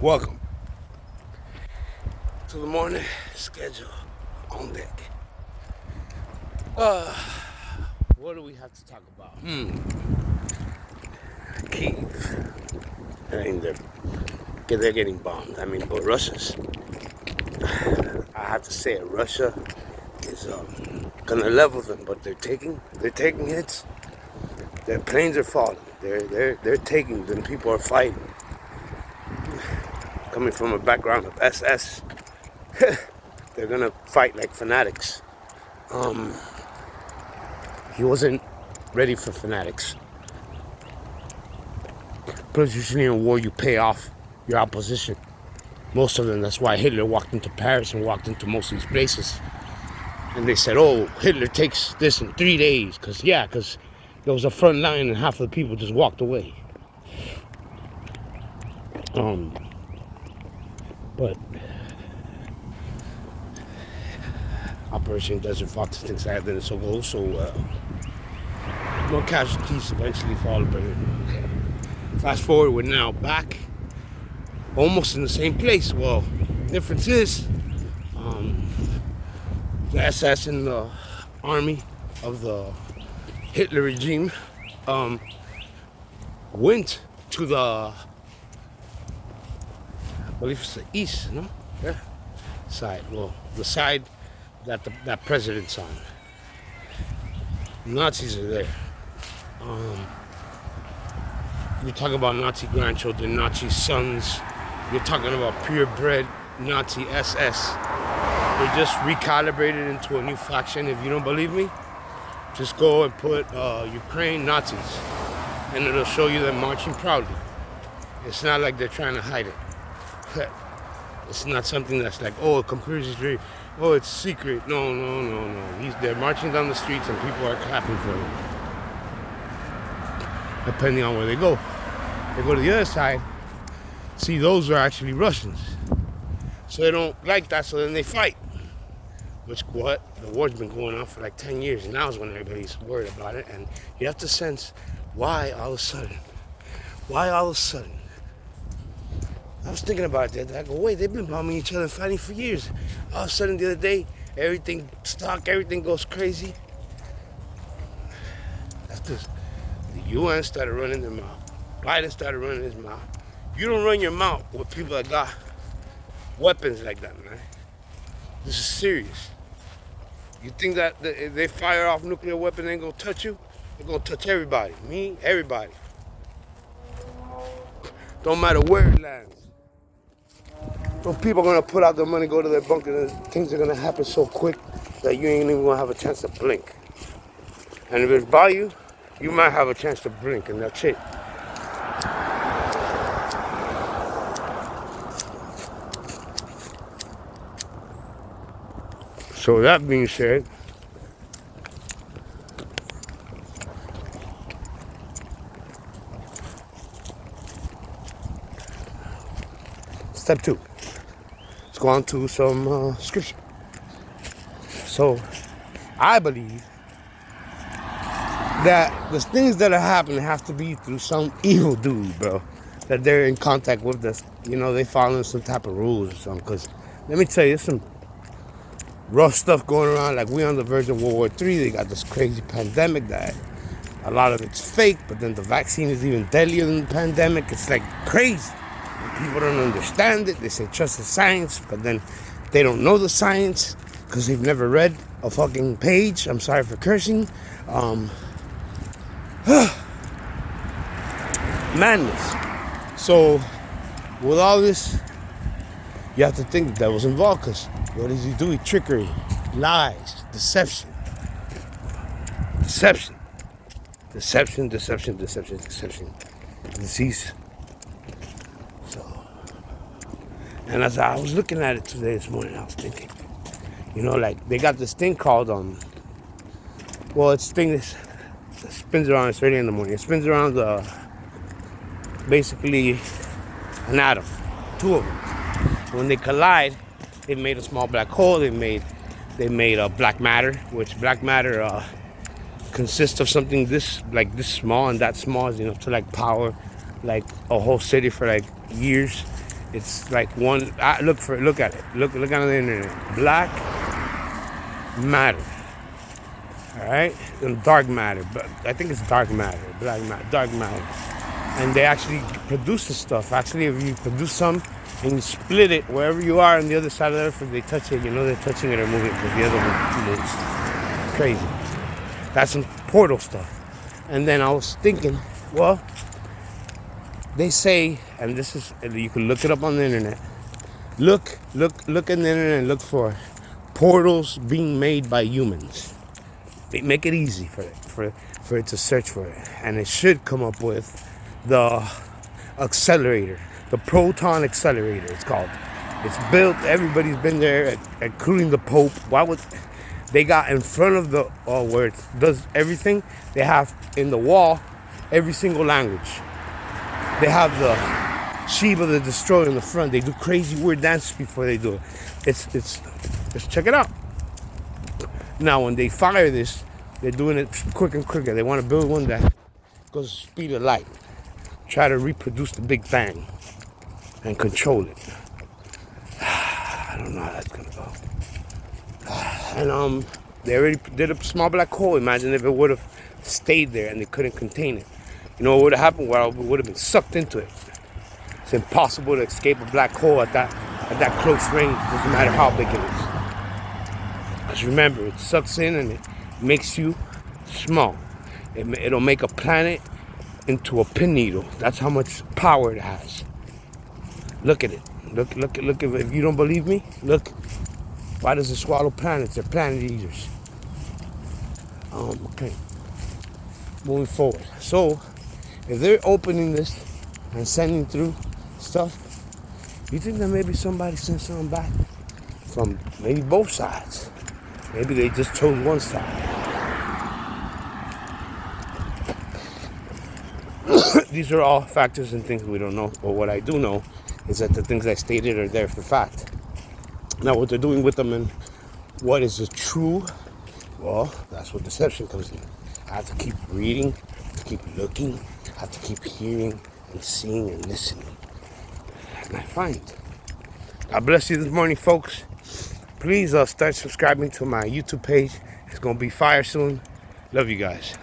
Welcome to the morning schedule on deck. What do we have to talk about? Kiev. They're getting bombed. But Russia's. I have to say it. Russia is gonna level them, but they're taking hits. Their planes are falling. They're taking them. People are fighting. Coming from a background of SS, they're gonna fight like fanatics. He wasn't ready for fanatics. Plus, usually in a war, you pay off your opposition. Most of them. That's why Hitler walked into Paris and walked into most of these places. And they said, "Oh, Hitler takes this in 3 days," because there was a front line and half of the people just walked away. But Operation Desert Fox, things like that, didn't so go so well. More casualties eventually followed, but fast forward, we're now back, almost in the same place. Well, difference is, the SS in the army of the Hitler regime went to the, I believe it's the east, no? Yeah. Side. Well, the side that that president's on. Nazis are there. You're talking about Nazi grandchildren, Nazi sons. You're talking about purebred Nazi SS. They just recalibrated into a new faction. If you don't believe me, just go and put Ukraine Nazis, and it'll show you them marching proudly. It's not like they're trying to hide it. It's not something that's like, oh, conspiracy, oh, it's secret. No. They're marching down the streets and people are clapping for them. Depending on where they go. They go to the other side. See, those are actually Russians. So they don't like that, so then they fight. Which the war's been going on for like 10 years, and now is when everybody's worried about it. And you have to sense why all of a sudden. I was thinking about that. I go, wait, they've been bombing each other and fighting for years. All of a sudden, the other day, everything goes crazy. That's because the UN started running their mouth. Biden started running his mouth. You don't run your mouth with people that got weapons like that, man. This is serious. You think that if they fire off nuclear weapon, they ain't gonna touch you? They're gonna touch everybody. Me, everybody. Don't matter where it lands. Those people are gonna put out their money, go to their bunker, and things are gonna happen so quick that you ain't even gonna have a chance to blink. And if it's by you, you might have a chance to blink, and that's it. So that being said, step 2. Let's go on to some scripture. So, I believe that the things that are happening have to be through some evil dude, bro. That they're in contact with us. They following some type of rules or something. Because, let me tell you, there's some rough stuff going around. Like, we're on the verge of World War III. They got this crazy pandemic that a lot of it's fake. But then the vaccine is even deadlier than the pandemic. It's like crazy. People don't understand it. They say trust the science, but then they don't know the science because they've never read a fucking page. I'm sorry for cursing. Madness. So, with all this, you have to think the devil's involved, because what does he do? He trickery, lies, deception. Disease. And as I was looking at it this morning, I was thinking, like they got this thing called, it's a thing that spins around. It's early in the morning. It spins around basically an atom, 2 of them. When they collide, it made a small black hole. They made a black matter, which black matter consists of something this small, and that small is enough to like power like a whole city for like years. It's like one. Look at it. Look on the internet. Black matter. All right, and dark matter. But I think it's dark matter. Black matter. Dark matter. And they actually produce the stuff. Actually, if you produce some and you split it wherever you are on the other side of the earth, if they touch it, you know they're touching it or moving because the other one moves. Crazy. That's some portal stuff. And then I was thinking, well, they say, and this is, you can look it up on the internet. Look in the internet and look for portals being made by humans. They make it easy for it to search for it. And it should come up with the accelerator, the proton accelerator it's called. It's built, everybody's been there, including the Pope. Why would they got in front of the where it does everything? They have in the wall every single language. They have the Shiva the Destroyer in the front. They do crazy weird dances before they do it. It's just check it out. Now when they fire this, they're doing it quicker and quicker. They want to build one that goes the speed of light. Try to reproduce the Big Bang and control it. I don't know how that's gonna go. And they already did a small black hole. Imagine if it would have stayed there and they couldn't contain it. You know what would have happened? Well, it would have been sucked into it. It's impossible to escape a black hole at that close range. Doesn't matter how big it is. Because remember, it sucks in and it makes you small. It'll make a planet into a pin needle. That's how much power it has. Look at it. Look. If you don't believe me, look. Why does it swallow planets? They're planet eaters. Okay. Moving forward. So, if they're opening this and sending through stuff, you think that maybe somebody sent something back from maybe both sides? Maybe they just chose one side. These are all factors and things we don't know. But what I do know is that the things I stated are there for fact. Now, what they're doing with them and what is the true, well, that's what deception comes in. I have to keep reading, I have to keep looking, I have to keep hearing and seeing and listening. And I find. God bless you this morning, folks. Please start subscribing to my YouTube page. It's going to be fire soon. Love you guys.